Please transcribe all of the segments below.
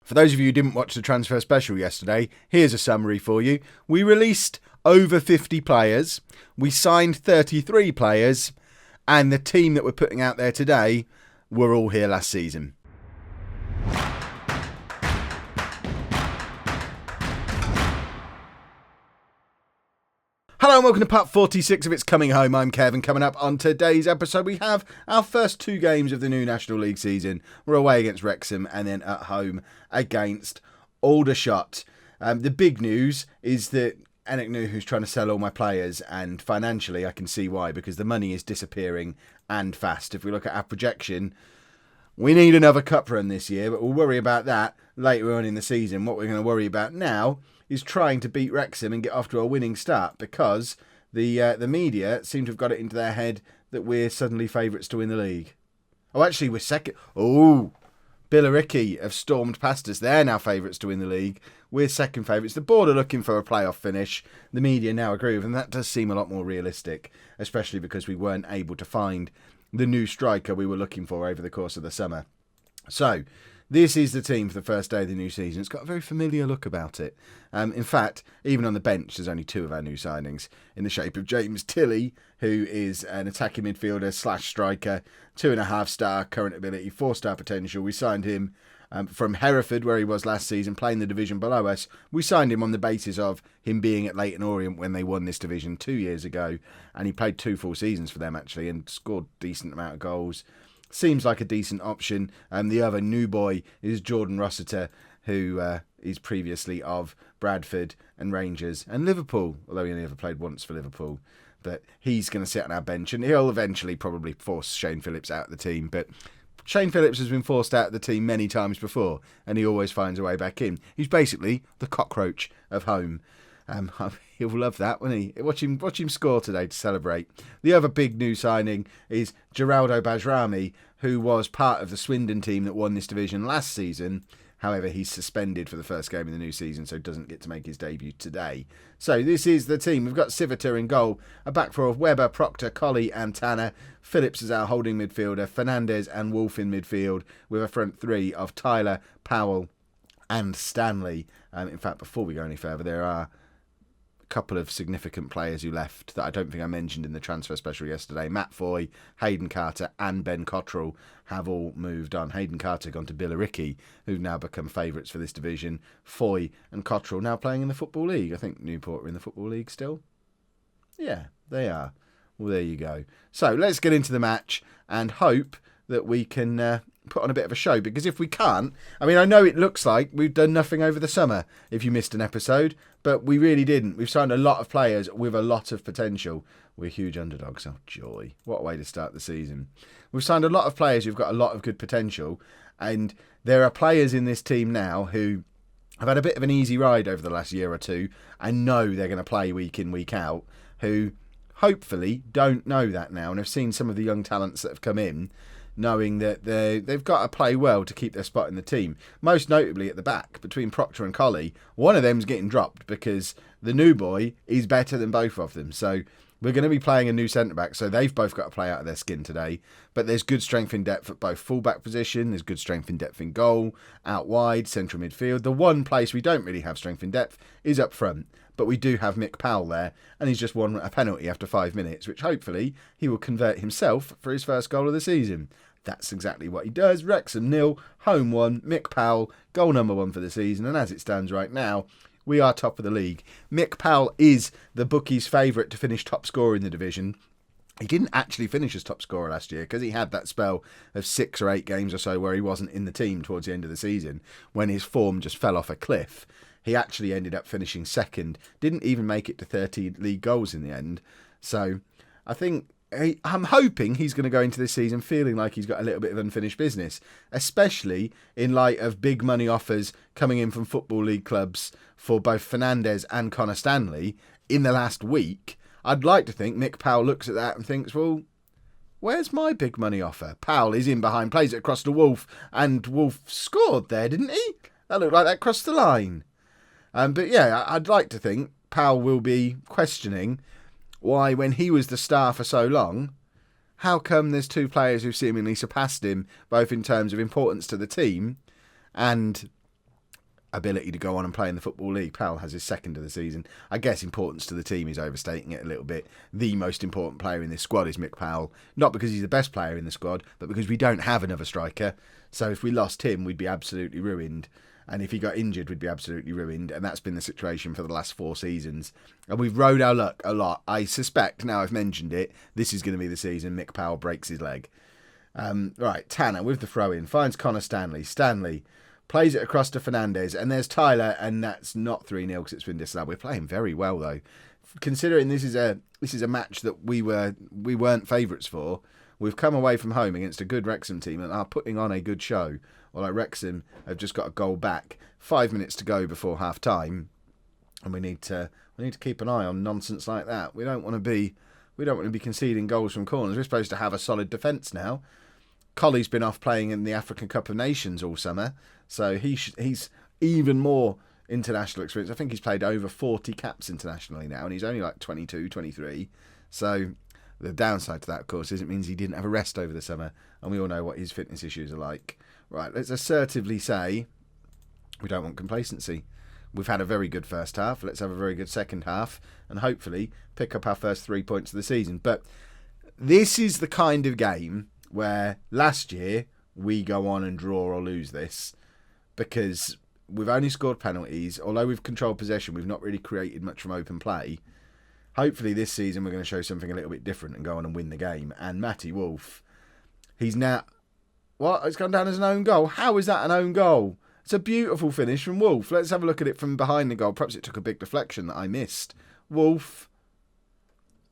For those of you who didn't watch the transfer special yesterday, here's a summary for you. We released over 50 players, we signed 33 players, and the team that we're putting out there today were all here last season. Hello and welcome to part 46 of It's Coming Home. I'm Kevin. Coming up on today's episode, we have our first two games of the new National League season. We're away against Wrexham and then at home against Aldershot. The big news is that LOLLUJO, who's trying to sell all my players, and financially I can see why, because the money is disappearing and fast. If we look at our projection, we need another cup run this year, but we'll worry about that later on in the season. What we're going to worry about now is trying to beat Wrexham and get off to a winning start, because the media seem to have got it into their head that we're suddenly favourites to win the league. Oh, actually, we're second. Oh, Billericay have stormed past us. They're now favourites to win the league. We're second favourites. The board are looking for a playoff finish. The media now agree with, and that does seem a lot more realistic, especially because we weren't able to find the new striker we were looking for over the course of the summer. So, this is the team for the first day of the new season. It's got a very familiar look about it. In fact, even on the bench, there's only two of our new signings in the shape of James Tilley, who is an attacking midfielder / striker, 2.5-star current ability, 4-star potential. We signed him from Hereford, where he was last season, playing the division below us. We signed him on the basis of him being at Leyton Orient when they won this division 2 years ago, and he played 2 full seasons for them, actually, and scored a decent amount of goals. Seems like a decent option. The other new boy is Jordan Rossiter, who is previously of Bradford and Rangers and Liverpool, although he only ever played once for Liverpool. But he's going to sit on our bench, and he'll eventually probably force Shane Phillips out of the team. But Shane Phillips has been forced out of the team many times before, and he always finds a way back in. He's basically the cockroach of home. He'll love that, won't he? Watch him score today to celebrate. The other big new signing is Geraldo Bajrami, who was part of the Swindon team that won this division last season. However, he's suspended for the first game of the new season, so doesn't get to make his debut today. So this is the team. We've got Civita in goal, a back four of Webber, Proctor, Colley and Tanner. Phillips is our holding midfielder, Fernandez and Wolf in midfield, with a front three of Tyler, Powell and Stanley. In fact, before we go any further, there are couple of significant players who left that I don't think I mentioned in the transfer special yesterday. Matt Foy, Hayden Carter and Ben Cottrell have all moved on. Hayden Carter gone to Billericay, who've now become favourites for this division. Foy and Cottrell now playing in the Football League. I think Newport are in the Football League still. Yeah, they are. Well, there you go. So let's get into the match and hope that we can put on a bit of a show, because if we can't, I mean, I know it looks like we've done nothing over the summer if you missed an episode, but we really didn't. We've signed a lot of players with a lot of potential. We're huge underdogs. Oh, joy. What a way to start the season. We've signed a lot of players who've got a lot of good potential, and there are players in this team now who have had a bit of an easy ride over the last year or two and know they're going to play week in, week out, who hopefully don't know that now and have seen some of the young talents that have come in, knowing that they've got to play well to keep their spot in the team. Most notably at the back, between Proctor and Colley, one of them's getting dropped because the new boy is better than both of them. So we're going to be playing a new centre-back, so they've both got to play out of their skin today. But there's good strength in depth at both full-back position, there's good strength in depth in goal, out wide, central midfield. The one place we don't really have strength in depth is up front. But we do have Mick Powell there, and he's just won a penalty after 5 minutes, which hopefully he will convert himself for his first goal of the season. That's exactly what he does. Wrexham 0, home 1, Mick Powell, goal number 1 for the season, and as it stands right now, we are top of the league. Mick Powell is the bookies' favourite to finish top scorer in the division. He didn't actually finish as top scorer last year because he had that spell of 6 or 8 games or so where he wasn't in the team towards the end of the season when his form just fell off a cliff. He actually ended up finishing second, didn't even make it to 30 league goals in the end. So I think I'm hoping he's going to go into this season feeling like he's got a little bit of unfinished business, especially in light of big money offers coming in from Football League clubs for both Fernandez and Connor Stanley in the last week. I'd like to think Mick Powell looks at that and thinks, well, where's my big money offer? Powell is in behind, plays it across to Wolf, and Wolf scored there, didn't he? That looked like that crossed the line. But yeah, I'd like to think Powell will be questioning why, when he was the star for so long, how come there's two players who seemingly surpassed him, both in terms of importance to the team and ability to go on and play in the Football League. Powell has his second of the season. I guess importance to the team is overstating it a little bit. The most important player in this squad is Mick Powell. Not because he's the best player in the squad, but because we don't have another striker. So if we lost him, we'd be absolutely ruined. And if he got injured, we'd be absolutely ruined. And that's been the situation for the last 4 seasons. And we've rode our luck a lot. I suspect, now I've mentioned it, this is going to be the season Mick Powell breaks his leg. Right, Tanner with the throw-in. Finds Connor Stanley. Stanley plays it across to Fernandez. And there's Tyler, and that's not 3-0 because it's been disallowed. We're playing very well, though. Considering this is a match that we weren't favourites for, we've come away from home against a good Wrexham team and are putting on a good show. Well, like Wrexham have just got a goal back, 5 minutes to go before half time, and we need to keep an eye on nonsense like that. We don't want to be conceding goals from corners. We're supposed to have a solid defence now. Colley's been off playing in the African Cup of Nations all summer, so he's even more international experience. I think he's played over 40 caps internationally now, and he's only like 22, 23. So the downside to that, of course, is it means he didn't have a rest over the summer, and we all know what his fitness issues are like. Right, let's assertively say we don't want complacency. We've had a very good first half. Let's have a very good second half and hopefully pick up our first 3 points of the season. But this is the kind of game where last year we go on and draw or lose this because we've only scored penalties. Although we've controlled possession, we've not really created much from open play. Hopefully this season we're going to show something a little bit different and go on and win the game. And Matty Wolf, he's now... What? It's gone down as an own goal. How is that an own goal? It's a beautiful finish from Wolf. Let's have a look at it from behind the goal. Perhaps it took a big deflection that I missed. Wolf.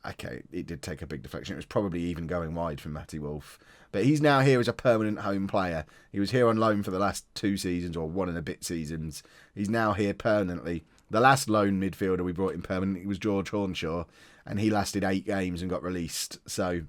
Okay, it did take a big deflection. It was probably even going wide from Matty Wolf. But he's now here as a permanent home player. He was here on loan for the last 2 seasons or 1 and a bit seasons. He's now here permanently. The last loan midfielder we brought in permanently was George Hornshaw, and he lasted 8 games and got released. So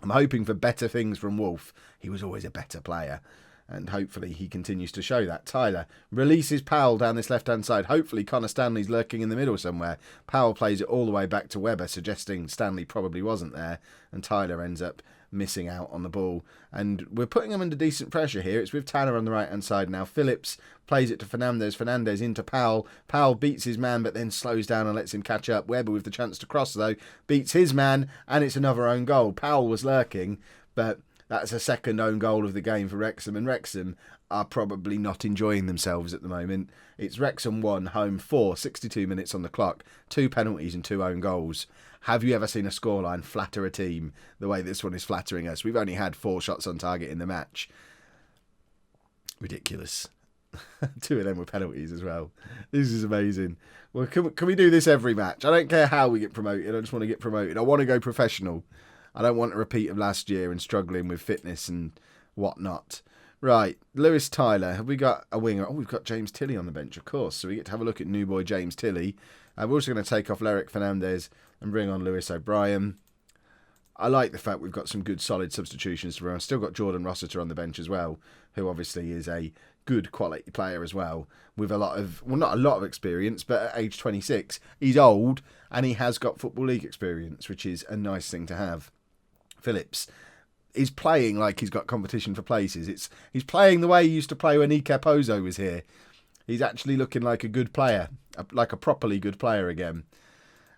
I'm hoping for better things from Wolf. He was always a better player, and hopefully he continues to show that. Tyler releases Powell down this left-hand side. Hopefully Connor Stanley's lurking in the middle somewhere. Powell plays it all the way back to Webber, suggesting Stanley probably wasn't there, and Tyler ends up missing out on the ball. And we're putting him under decent pressure here. It's with Tanner on the right-hand side now. Phillips plays it to Fernandez. Fernandez into Powell. Powell beats his man, but then slows down and lets him catch up. Webber with the chance to cross, though, beats his man, and it's another own goal. Powell was lurking, but that's a second own goal of the game for Wrexham, and Wrexham are probably not enjoying themselves at the moment. It's Wrexham 1, home 4, 62 minutes on the clock, 2 penalties and 2 own goals. Have you ever seen a scoreline flatter a team the way this one is flattering us? We've only had 4 shots on target in the match. Ridiculous. 2 of them were penalties as well. This is amazing. Well, can we do this every match? I don't care how we get promoted. I just want to get promoted. I want to go professional. I don't want a repeat of last year and struggling with fitness and whatnot. Right, Lewis Tyler. Have we got a winger? Oh, we've got James Tilley on the bench, of course. So we get to have a look at new boy James Tilley. We're also going to take off Lerick Fernandez and bring on Lewis O'Brien. I like the fact we've got some good, solid substitutions to run. I've still got Jordan Rossiter on the bench as well, who obviously is a good quality player as well, with a lot of, well, not a lot of experience, but at age 26, he's old and he has got Football League experience, which is a nice thing to have. Phillips is playing like he's got competition for places. He's playing the way he used to play when Ike Pozo was here. He's actually looking like a good player, like a properly good player again.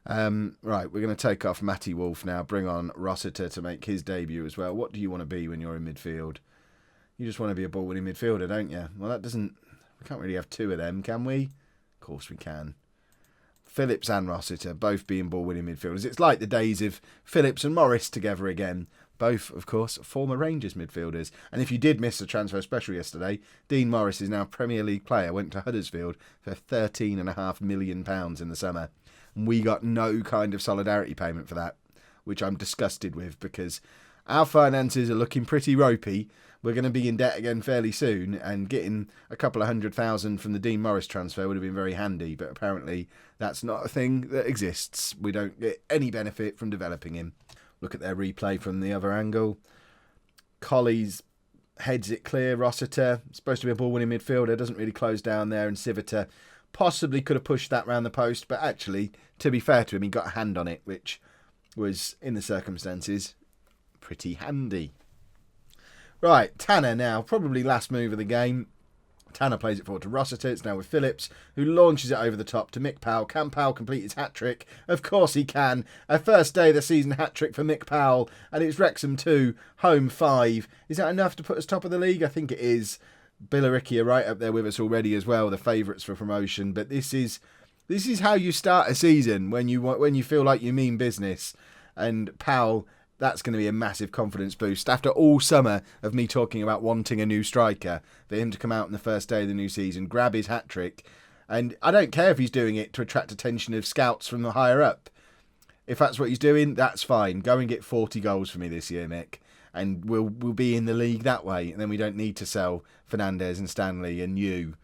Right, we're going to take off Matty Wolf now, bring on Rossiter to make his debut as well. What do you want to be when you're in midfield? You just want to be a ball-winning midfielder, don't you? Well, we can't really have 2 of them, can we? Of course we can. Phillips and Rossiter, both being ball-winning midfielders. It's like the days of Phillips and Morris together again. Both, of course, former Rangers midfielders. And if you did miss the transfer special yesterday, Dean Morris is now a Premier League player, went to Huddersfield for £13.5 million in the summer. And we got no kind of solidarity payment for that, which I'm disgusted with because our finances are looking pretty ropey. We're going to be in debt again fairly soon, and getting a couple of 100,000 from the Dean Morris transfer would have been very handy, but apparently that's not a thing that exists. We don't get any benefit from developing him. Look at their replay from the other angle. Colley's heads it clear. Rossiter, supposed to be a ball-winning midfielder, doesn't really close down there, and Civita possibly could have pushed that round the post, but actually, to be fair to him, he got a hand on it, which was, in the circumstances, pretty handy. Right, Tanner now, probably last move of the game. Tanner plays it forward to Rossiter. It's now with Phillips, who launches it over the top to Mick Powell. Can Powell complete his hat-trick? Of course he can. A first day of the season hat-trick for Mick Powell, and it's Wrexham 2, Holme 5. Is that enough to put us top of the league? I think it is. Billericay are right up there with us already as well, the favourites for promotion. But this is how you start a season when you feel like you mean business. And Powell, that's going to be a massive confidence boost. After all summer of me talking about wanting a new striker, for him to come out on the first day of the new season, grab his hat-trick. And I don't care if he's doing it to attract attention of scouts from the higher up. If that's what he's doing, that's fine. Go and get 40 goals for me this year, Mick. And we'll be in the league that way. And then we don't need to sell Fernandez and Stanley and you.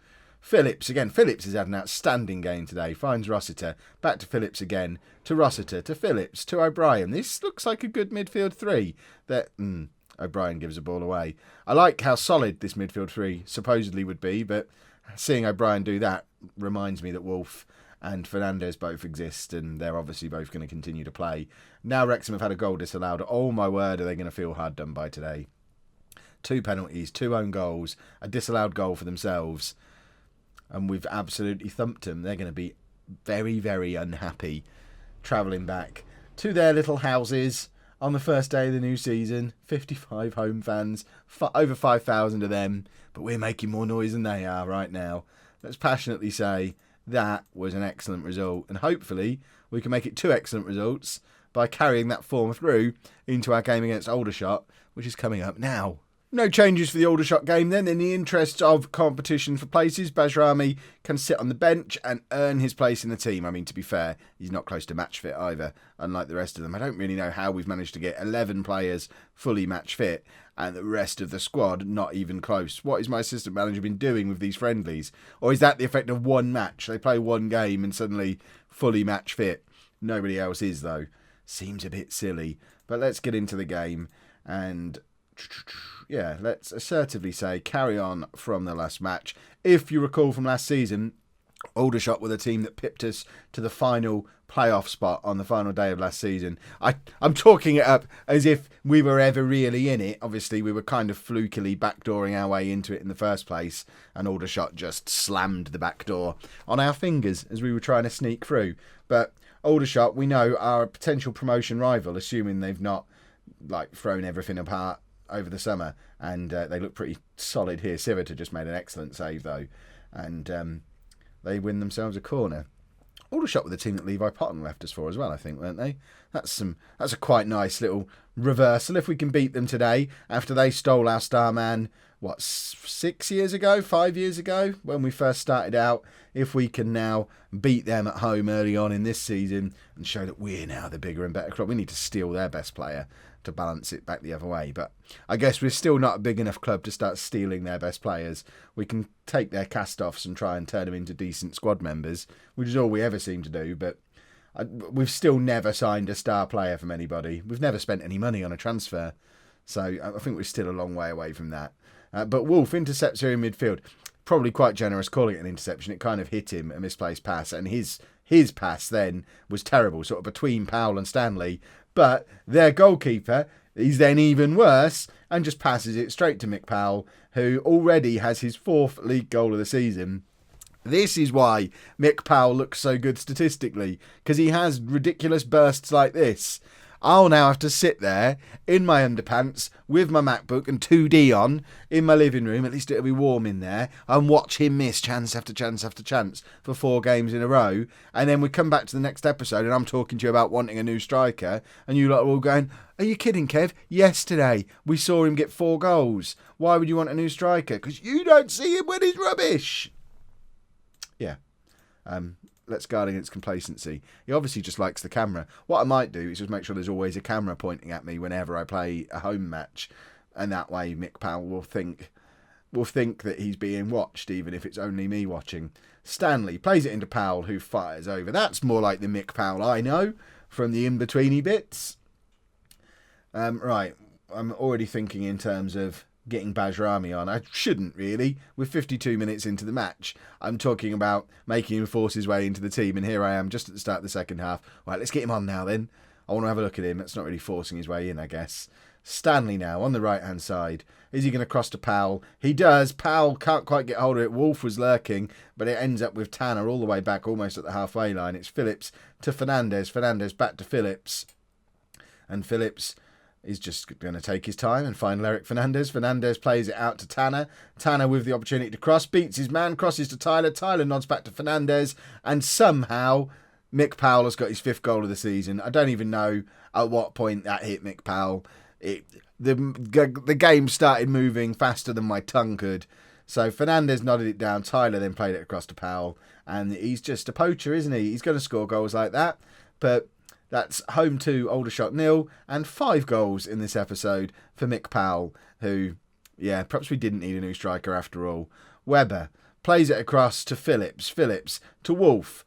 Phillips, again, Phillips has had an outstanding game today. Finds Rossiter. Back to Phillips again. To Rossiter. To Phillips. To O'Brien. This looks like a good midfield three. O'Brien gives the ball away. I like how solid this midfield three supposedly would be, but seeing O'Brien do that reminds me that Wolf and Fernandez both exist, and they're obviously both going to continue to play. Now Wrexham have had a goal disallowed. Oh my word, are they going to feel hard done by today? 2 penalties, 2 own goals, a disallowed goal for themselves. And we've absolutely thumped them. They're going to be very, very unhappy travelling back to their little houses on the first day of the new season. 55 home fans, over 5,000 of them. But we're making more noise than they are right now. Let's passionately say that was an excellent result. And hopefully we can make it 2 excellent results by carrying that form through into our game against Aldershot, which is coming up now. No changes for the Aldershot game then. In the interests of competition for places, Bajrami can sit on the bench and earn his place in the team. I mean, to be fair, he's not close to match fit either, unlike the rest of them. I don't really know how we've managed to get 11 players fully match fit and the rest of the squad not even close. What is my assistant manager been doing with these friendlies? Or is that the effect of one match? They play one game and suddenly fully match fit. Nobody else is, though. Seems a bit silly. But let's get into the game and... yeah, let's assertively say carry on from the last match. If you recall from last season, Aldershot were the team that pipped us to the final playoff spot on the final day of last season. I'm talking it up as if we were ever really in it. Obviously, we were kind of flukily backdooring our way into it in the first place, and Aldershot just slammed the back door on our fingers as we were trying to sneak through. But Aldershot, we know, are a potential promotion rival, assuming they've not thrown everything apart over the summer, and they look pretty solid here. Sivert just made an excellent save though, and they win themselves a corner. Aldershot were the team that Levi Potton left us for as well, I think, weren't they? That's a quite nice little reversal if we can beat them today after they stole our star man 5 years ago when we first started out. If we can now beat them at home early on in this season and show that we're now the bigger and better club, we need to steal their best player to balance it back the other way. But I guess we're still not a big enough club to start stealing their best players. We can take their cast-offs and try and turn them into decent squad members, which is all we ever seem to do. But we've still never signed a star player from anybody. We've never spent any money on a transfer. So I think we're still a long way away from that. But Wolf intercepts here in midfield. Probably quite generous calling it an interception. It kind of hit him, a misplaced pass. And his pass then was terrible, sort of between Powell and Stanley. But their goalkeeper is then even worse and just passes it straight to Mick Powell, who already has his 4th league goal of the season. This is why Mick Powell looks so good statistically, because he has ridiculous bursts like this. I'll now have to sit there in my underpants with my MacBook and 2D on in my living room, at least it'll be warm in there, and watch him miss chance after chance after chance for 4 games in a row. And then we come back to the next episode and I'm talking to you about wanting a new striker, and you lot are all going, "Are you kidding, Kev? Yesterday we saw him get 4 goals. Why would you want a new striker? Because you don't see him when he's rubbish." Yeah. Let's guard against complacency. He obviously just likes the camera. What I might do is just make sure there's always a camera pointing at me whenever I play a home match, and that way Mick Powell will think that he's being watched, even if it's only me watching. Stanley plays it into Powell, who fires over. That's more like the Mick Powell I know from the in-betweeny bits. Right, I'm already thinking in terms of getting Bajrami on. I shouldn't really. We're 52 minutes into the match. I'm talking about making him force his way into the team, and here I am just at the start of the second half. Right, let's get him on now then. I want to have a look at him. That's not really forcing his way in, I guess. Stanley now on the right-hand side. Is he going to cross to Powell? He does. Powell can't quite get hold of it. Wolf was lurking, but it ends up with Tanner all the way back, almost at the halfway line. It's Phillips to Fernandez. Fernandez back to Phillips. And Phillips is just going to take his time and find Eric Fernandez. Fernandez plays it out to Tanner. Tanner with the opportunity to cross. Beats his man. Crosses to Tyler. Tyler nods back to Fernandez. And somehow Mick Powell has got his 5th goal of the season. I don't even know at what point that hit Mick Powell. The game started moving faster than my tongue could. So Fernandez nodded it down. Tyler then played it across to Powell. And he's just a poacher, isn't he? He's going to score goals like that. But that's Holme 2, Aldershot 0, and 5 goals in this episode for Mick Powell, who, yeah, perhaps we didn't need a new striker after all. Webber plays it across to Phillips. Phillips to Wolf.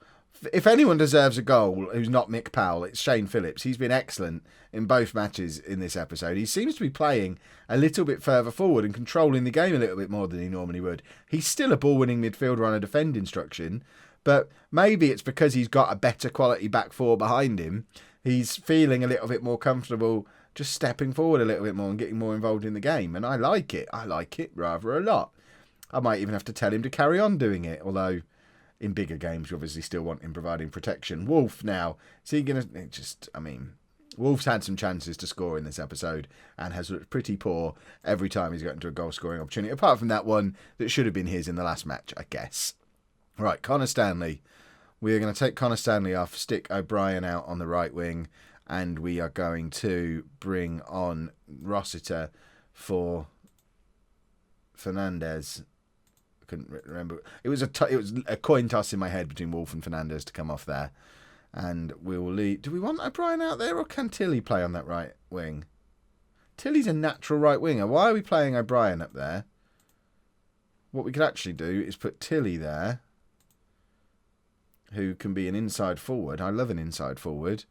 If anyone deserves a goal who's not Mick Powell, it's Shane Phillips. He's been excellent in both matches in this episode. He seems to be playing a little bit further forward and controlling the game a little bit more than he normally would. He's still a ball-winning midfielder on a defend instruction, but maybe it's because he's got a better quality back four behind him. He's feeling a little bit more comfortable just stepping forward a little bit more and getting more involved in the game. And I like it. I like it rather a lot. I might even have to tell him to carry on doing it. Although in bigger games, you obviously still want him providing protection. Wolf now. Is he going to... Wolf's had some chances to score in this episode and has looked pretty poor every time he's got into a goal-scoring opportunity. Apart from that one that should have been his in the last match, I guess. Right, Connor Stanley. We're going to take Connor Stanley off, stick O'Brien out on the right wing, and we are going to bring on Rossiter for Fernandez. I couldn't remember. It was a coin toss in my head between Wolf and Fernandez to come off there. And we will leave. Do we want O'Brien out there, or can Tilly play on that right wing? Tilly's a natural right winger. Why are we playing O'Brien up there? What we could actually do is put Tilly there, who can be an inside forward. I love an inside forward.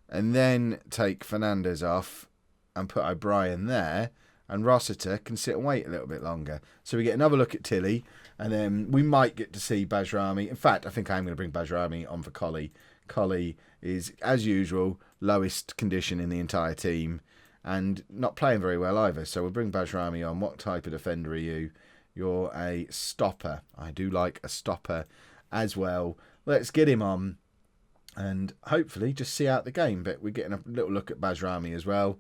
And then take Fernandez off and put O'Brien there. And Rossiter can sit and wait a little bit longer. So we get another look at Tilly. And then we might get to see Bajrami. In fact, I think I'm going to bring Bajrami on for Collie. Collie is, as usual, lowest condition in the entire team. And not playing very well either. So we'll bring Bajrami on. What type of defender are you? You're a stopper. I do like a stopper as well. Let's get him on and hopefully just see out the game. But we're getting a little look at Bajrami as well.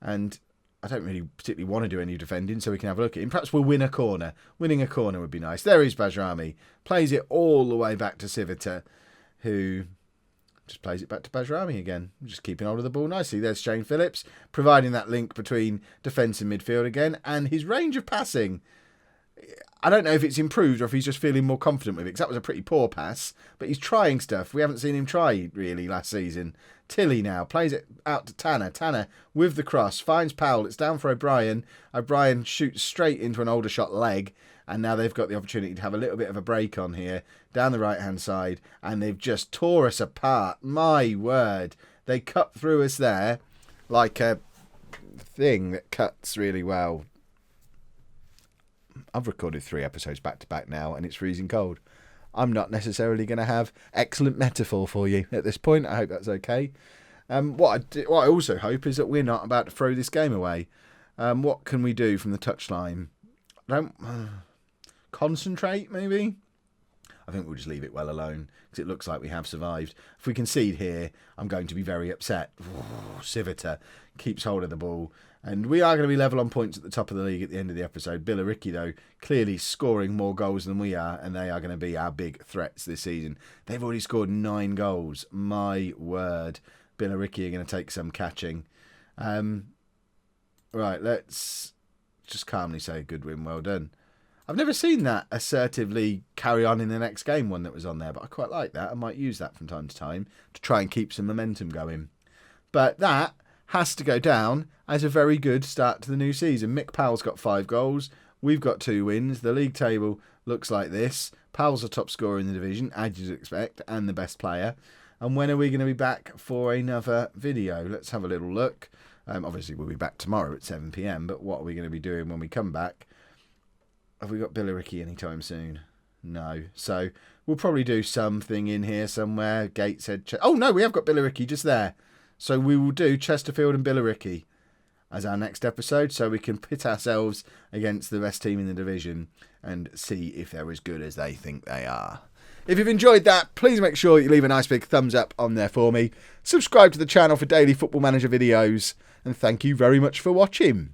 And I don't really particularly want to do any defending, so we can have a look at him. Perhaps we'll win a corner. Winning a corner would be nice. There is Bajrami. Plays it all the way back to Civita, who just plays it back to Bajrami again. Just keeping hold of the ball nicely. There's Shane Phillips, providing that link between defence and midfield again. And his range of passing, I don't know if it's improved or if he's just feeling more confident with it, because that was a pretty poor pass. But he's trying stuff we haven't seen him try, really, last season. Tilly now plays it out to Tanner. Tanner with the cross, finds Powell. It's down for O'Brien. O'Brien shoots straight into an Aldershot leg. And now they've got the opportunity to have a little bit of a break on here, down the right-hand side. And they've just tore us apart. My word. They cut through us there like a thing that cuts really well. I've recorded 3 episodes back-to-back now, and it's freezing cold. I'm not necessarily going to have excellent metaphor for you at this point. I hope that's okay. What I also hope is that we're not about to throw this game away. What can we do from the touchline? Concentrate, maybe? I think we'll just leave it well alone, because it looks like we have survived. If we concede here, I'm going to be very upset. Civita keeps hold of the ball. And we are going to be level on points at the top of the league at the end of the episode. Billericay, though, clearly scoring more goals than we are, and they are going to be our big threats this season. They've already scored 9 goals. My word. Billericay are going to take some catching. Right, let's just calmly say good win, well done. I've never seen that assertively carry on in the next game one that was on there, but I quite like that. I might use that from time to time to try and keep some momentum going. But that has to go down as a very good start to the new season. Mick Powell's got 5 goals. We've got 2 wins. The league table looks like this. Powell's the top scorer in the division, as you'd expect, and the best player. And when are we going to be back for another video? Let's have a little look. Obviously, we'll be back tomorrow at 7 p.m, but what are we going to be doing when we come back? Have we got Billericay anytime soon? No. So we'll probably do something in here somewhere. Gateshead. Oh, no, we have got Billericay just there. So we will do Chesterfield and Billericay. as our next episode, so we can pit ourselves against the best team in the division and see if they're as good as they think they are. If you've enjoyed that, please make sure you leave a nice big thumbs up on there for me. Subscribe to the channel for daily Football Manager videos, and thank you very much for watching.